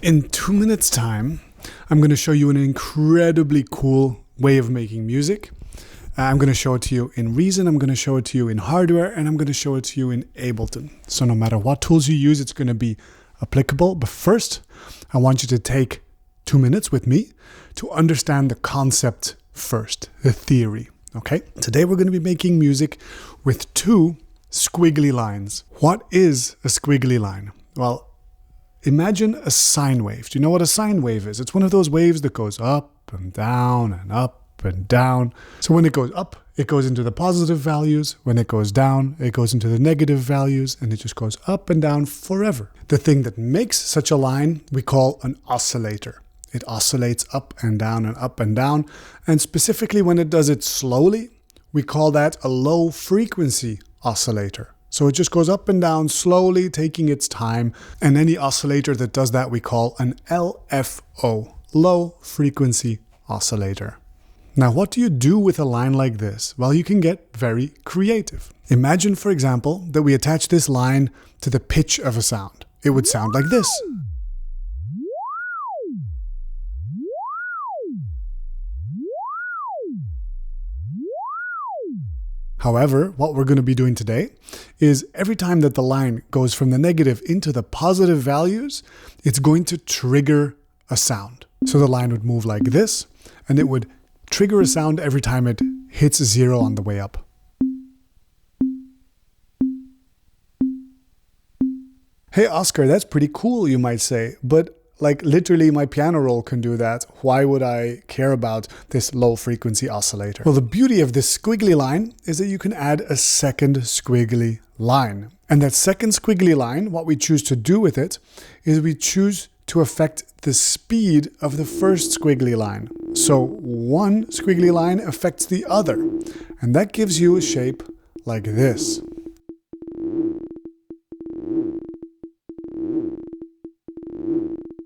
In 2 minutes time, I'm going to show you an incredibly cool way of making music. I'm going to show it to you in Reason, I'm going to show it to you in hardware, and I'm going to show it to you in Ableton. So no matter what tools you use, it's going to be applicable. But first, I want you to take 2 minutes with me to understand the concept first, the theory. Okay? Today we're going to be making music with 2 squiggly lines. What is a squiggly line? Well, imagine a sine wave. Do you know what a sine wave is? It's one of those waves that goes up and down and up and down. So when it goes up, it goes into the positive values. When it goes down, it goes into the negative values, and it just goes up and down forever. The thing that makes such a line we call an oscillator. It oscillates up and down and up and down. And specifically when it does it slowly, we call that a low frequency oscillator. So it just goes up and down slowly, taking its time. And any oscillator that does that we call an LFO, low frequency oscillator. Now, what do you do with a line like this? Well, you can get very creative. Imagine, for example, that we attach this line to the pitch of a sound. It would sound like this. However, what we're going to be doing today is every time that the line goes from the negative into the positive values, it's going to trigger a sound. So the line would move like this, and it would trigger a sound every time it hits 0 on the way up. Hey, Oscar, that's pretty cool, you might say, but like literally my piano roll can do that. Why would I care about this low frequency oscillator? Well, the beauty of this squiggly line is that you can add a second squiggly line. And that second squiggly line, what we choose to do with it is we choose to affect the speed of the first squiggly line. So one squiggly line affects the other, and that gives you a shape like this.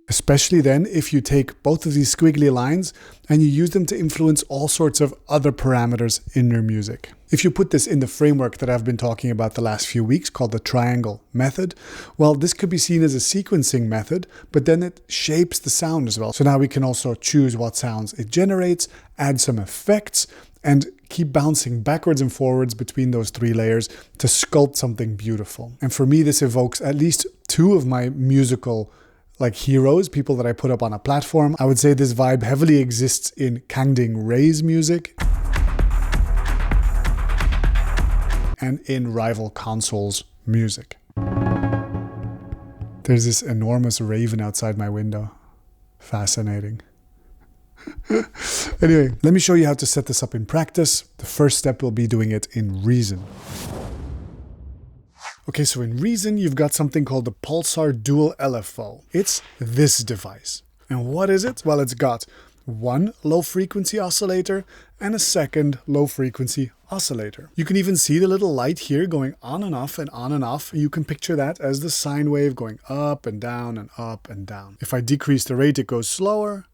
Especially then if you take both of these squiggly lines and you use them to influence all sorts of other parameters in your music. If you put this in the framework that I've been talking about the last few weeks called the triangle method, well, this could be seen as a sequencing method, but then it shapes the sound as well. So now we can also choose what sounds it generates, add some effects, and keep bouncing backwards and forwards between those 3 layers to sculpt something beautiful. And for me, this evokes at least 2 of my musical heroes, people that I put up on a platform. I would say this vibe heavily exists in Kangding Ray's music and in Rival Console's music. There's this enormous raven outside my window. Fascinating. Anyway, let me show you how to set this up in practice. The first step will be doing it in Reason. Okay, so in Reason, you've got something called the pulsar dual LFO. It's this device. And what is it? Well, it's got one low frequency oscillator and a second low frequency oscillator. You can even see the little light here going on and off and on and off. You can picture that as the sine wave going up and down and up and down. If I decrease the rate, it goes slower.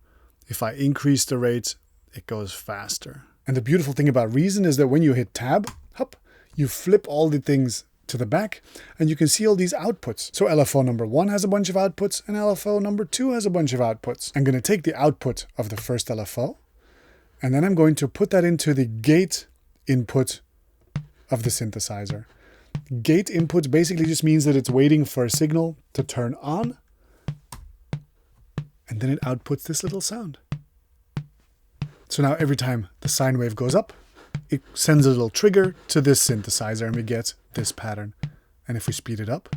If I increase the rate, it goes faster. And the beautiful thing about Reason is that when you hit tab, hop, you flip all the things to the back, and you can see all these outputs. So LFO number 1 has a bunch of outputs, and LFO number 2 has a bunch of outputs. I'm going to take the output of the first LFO, and then I'm going to put that into the gate input of the synthesizer. Gate input basically just means that it's waiting for a signal to turn on, and then it outputs this little sound. So now every time the sine wave goes up, it sends a little trigger to this synthesizer and we get this pattern. And if we speed it up,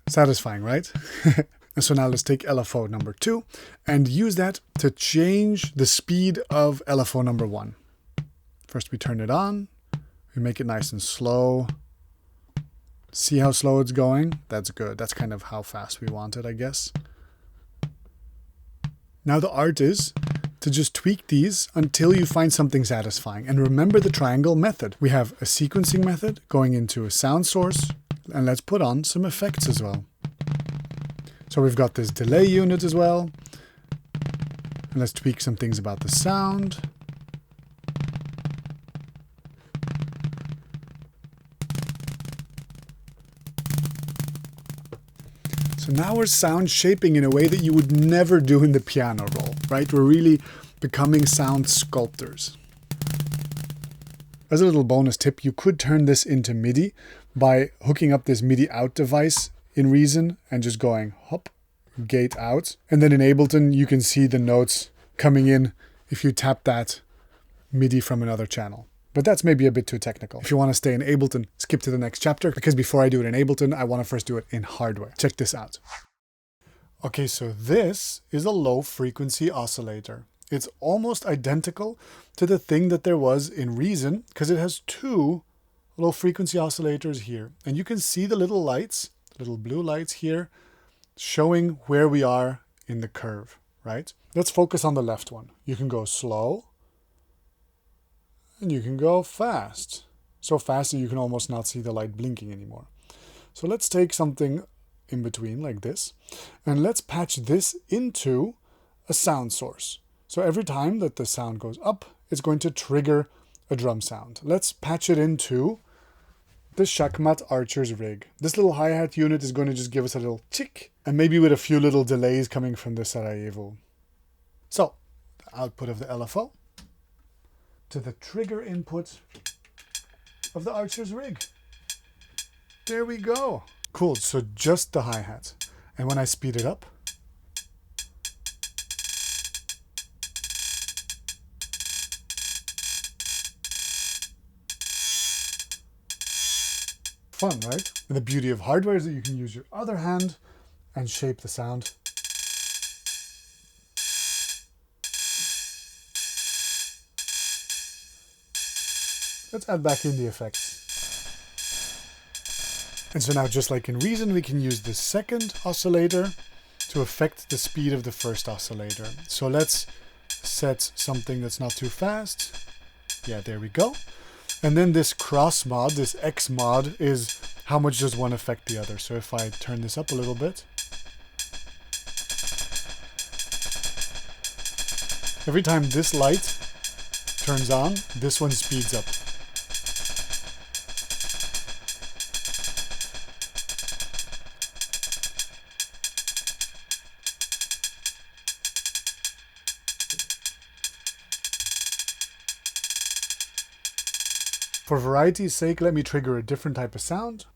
satisfying, right? And so now let's take LFO number 2 and use that to change the speed of LFO number 1. First we turn it on, we make it nice and slow. See how slow it's going? That's good. That's kind of how fast we want it, I guess. Now the art is to just tweak these until you find something satisfying. And remember the triangle method. We have a sequencing method going into a sound source, and let's put on some effects as well. So we've got this delay unit as well. And let's tweak some things about the sound. So now we're sound shaping in a way that you would never do in the piano roll, right? We're really becoming sound sculptors. As a little bonus tip, you could turn this into MIDI by hooking up this MIDI out device in Reason and just going hop, gate out. And then in Ableton, you can see the notes coming in if you tap that MIDI from another channel. But that's maybe a bit too technical. If you want to stay in Ableton, skip to the next chapter, because before I do it in Ableton, I want to first do it in hardware. Check this out. Okay, so this is a low frequency oscillator. It's almost identical to the thing that there was in Reason, because it has two low frequency oscillators here. And you can see the little lights, little blue lights here, showing where we are in the curve, right? Let's focus on the left one. You can go slow, and you can go fast. So fast that you can almost not see the light blinking anymore. So let's take something in between like this, and let's patch this into a sound source. So every time that the sound goes up, it's going to trigger a drum sound. Let's patch it into the Shakmat Archer's rig. This little hi-hat unit is going to just give us a little tick, and maybe with a few little delays coming from the Sarajevo. So, the output of the LFO to the trigger input of the Archer's rig. There we go. Cool, so just the hi-hat. And when I speed it up, fun, right? And the beauty of hardware is that you can use your other hand and shape the sound. Let's add back in the effects. And so now, just like in Reason, we can use the second oscillator to affect the speed of the first oscillator. So let's set something that's not too fast. Yeah, there we go. And then this cross mod, this X mod, is how much does one affect the other. So if I turn this up a little bit, every time this light turns on, this one speeds up. For variety's sake, let me trigger a different type of sound.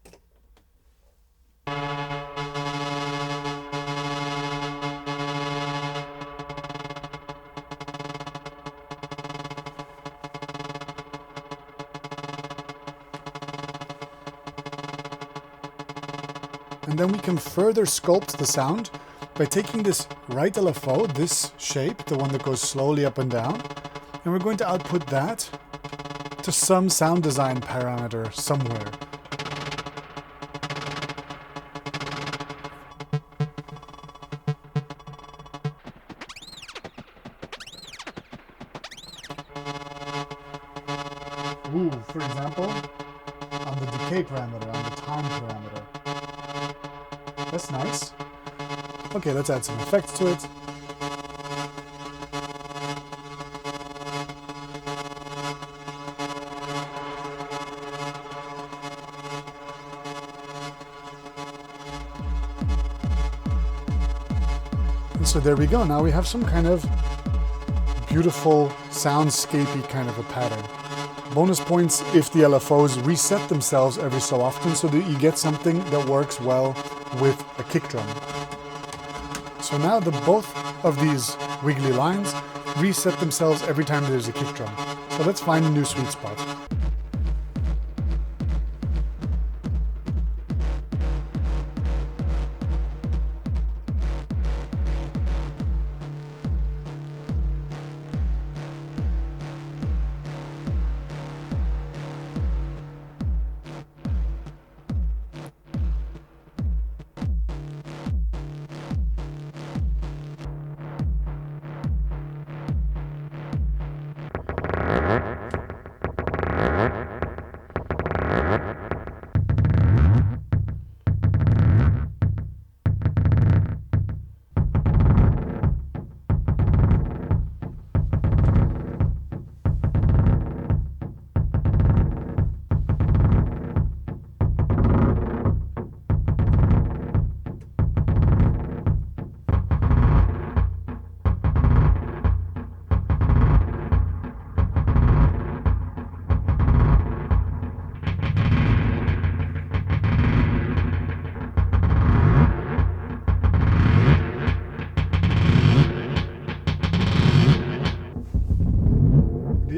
And then we can further sculpt the sound by taking this right LFO, this shape, the one that goes slowly up and down, and we're going to output that to some sound design parameter somewhere. Ooh, for example, on the decay parameter, on the time parameter. That's nice. Okay, let's add some effects to it. So there we go. Now we have some kind of beautiful soundscapey kind of a pattern. Bonus points if the LFOs reset themselves every so often so that you get something that works well with a kick drum. So now both of these wiggly lines reset themselves every time there's a kick drum. So let's find a new sweet spot.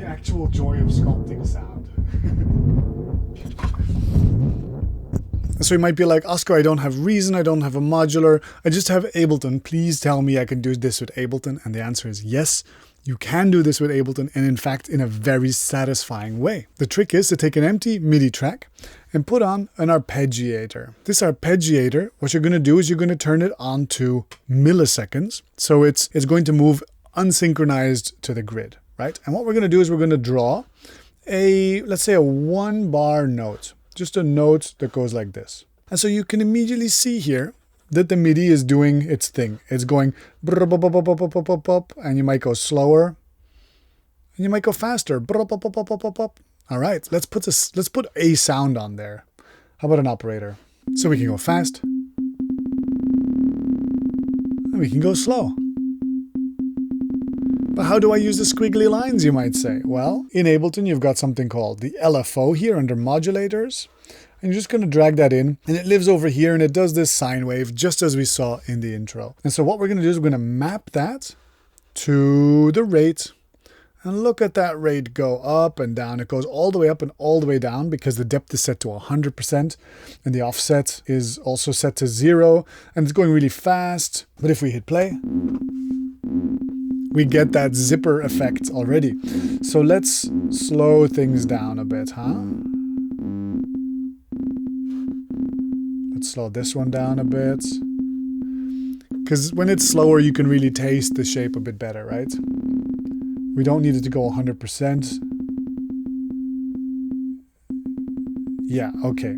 actual joy of sculpting sound. So you might be like, Oscar, I don't have Reason, I don't have a modular, I just have Ableton. Please tell me I can do this with Ableton. And the answer is yes, you can do this with Ableton, and in fact, in a very satisfying way. The trick is to take an empty MIDI track and put on an arpeggiator. This arpeggiator, what you're going to do is you're going to turn it on to milliseconds. So it's going to move unsynchronized to the grid, right? And what we're going to do is we're going to draw let's say a 1-bar note. Just a note that goes like this. And so you can immediately see here that the MIDI is doing its thing. It's going and you might go slower and you might go faster. All right, let's put a sound on there. How about an operator? So we can go fast and we can go slow. But how do I use the squiggly lines, you might say? Well, in Ableton, you've got something called the LFO here under modulators. And you're just going to drag that in, and it lives over here, and it does this sine wave, just as we saw in the intro. And so what we're going to do is we're going to map that to the rate. And look at that rate go up and down. It goes all the way up and all the way down because the depth is set to 100%. And the offset is also set to 0. And it's going really fast. But if we hit play, we get that zipper effect already. So let's slow things down a bit, huh? Let's slow this one down a bit. Because when it's slower, you can really taste the shape a bit better, right? We don't need it to go 100%. Yeah, okay.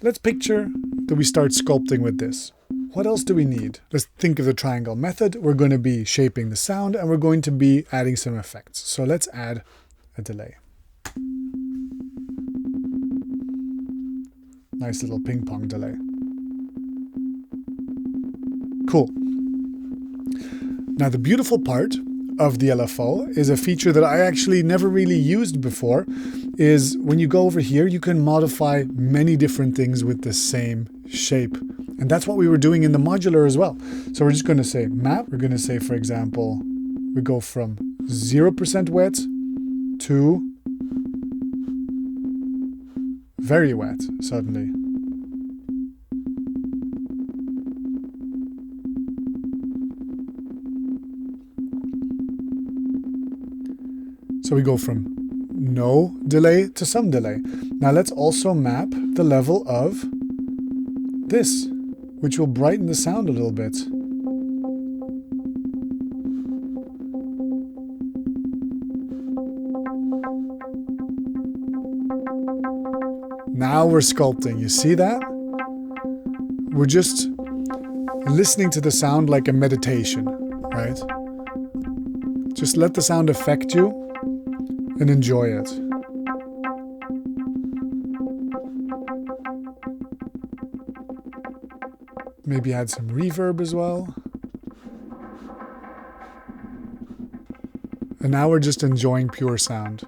Let's picture that we start sculpting with this. What else do we need? Let's think of the triangle method. We're going to be shaping the sound and we're going to be adding some effects. So let's add a delay. Nice little ping pong delay. Cool. Now the beautiful part of the LFO is a feature that I actually never really used before, is when you go over here, you can modify many different things with the same shape. And that's what we were doing in the modular as well. So we're just going to say map. We're going to say, for example, we go from 0% wet to very wet suddenly. So we go from no delay to some delay. Now let's also map the level of this, which will brighten the sound a little bit. Now we're sculpting. You see that? We're just listening to the sound like a meditation, right? Just let the sound affect you and enjoy it. Maybe add some reverb as well. And now we're just enjoying pure sound.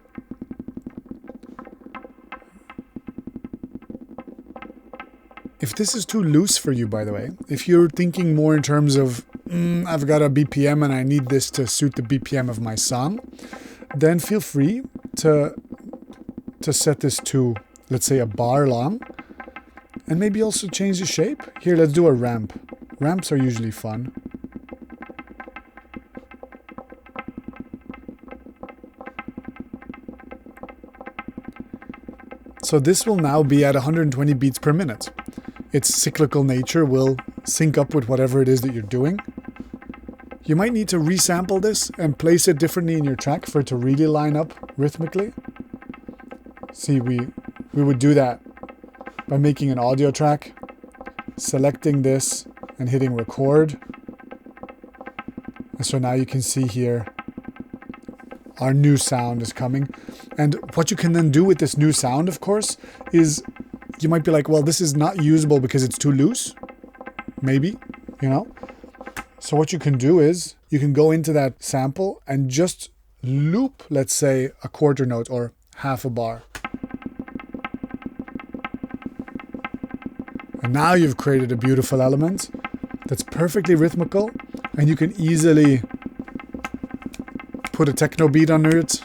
If this is too loose for you, by the way, if you're thinking more in terms of, I've got a BPM and I need this to suit the BPM of my song, then feel free to set this to, let's say, a bar long. And maybe also change the shape. Here, let's do a ramp. Ramps are usually fun. So this will now be at 120 beats per minute. Its cyclical nature will sync up with whatever it is that you're doing. You might need to resample this and place it differently in your track for it to really line up rhythmically. See, we would do that by making an audio track, selecting this and hitting record. And so now you can see here our new sound is coming. And what you can then do with this new sound, of course, is you might be like, well, this is not usable because it's too loose. Maybe, you know. So what you can do is you can go into that sample and just loop, let's say, a quarter note or half a bar. And now you've created a beautiful element that's perfectly rhythmical, and you can easily put a techno beat under it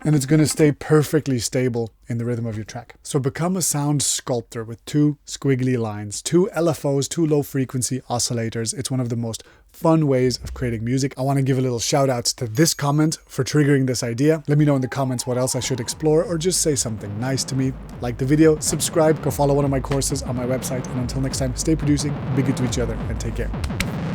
and it's going to stay perfectly stable in the rhythm of your track. So become a sound sculptor with 2 squiggly lines, 2 LFOs, 2 low frequency oscillators. It's one of the most fun ways of creating music. I want to give a little shout out to this comment for triggering this idea. Let me know in the comments what else I should explore, or just say something nice to me. Like the video, subscribe, go follow one of my courses on my website, and until next time, stay producing, be good to each other, and take care.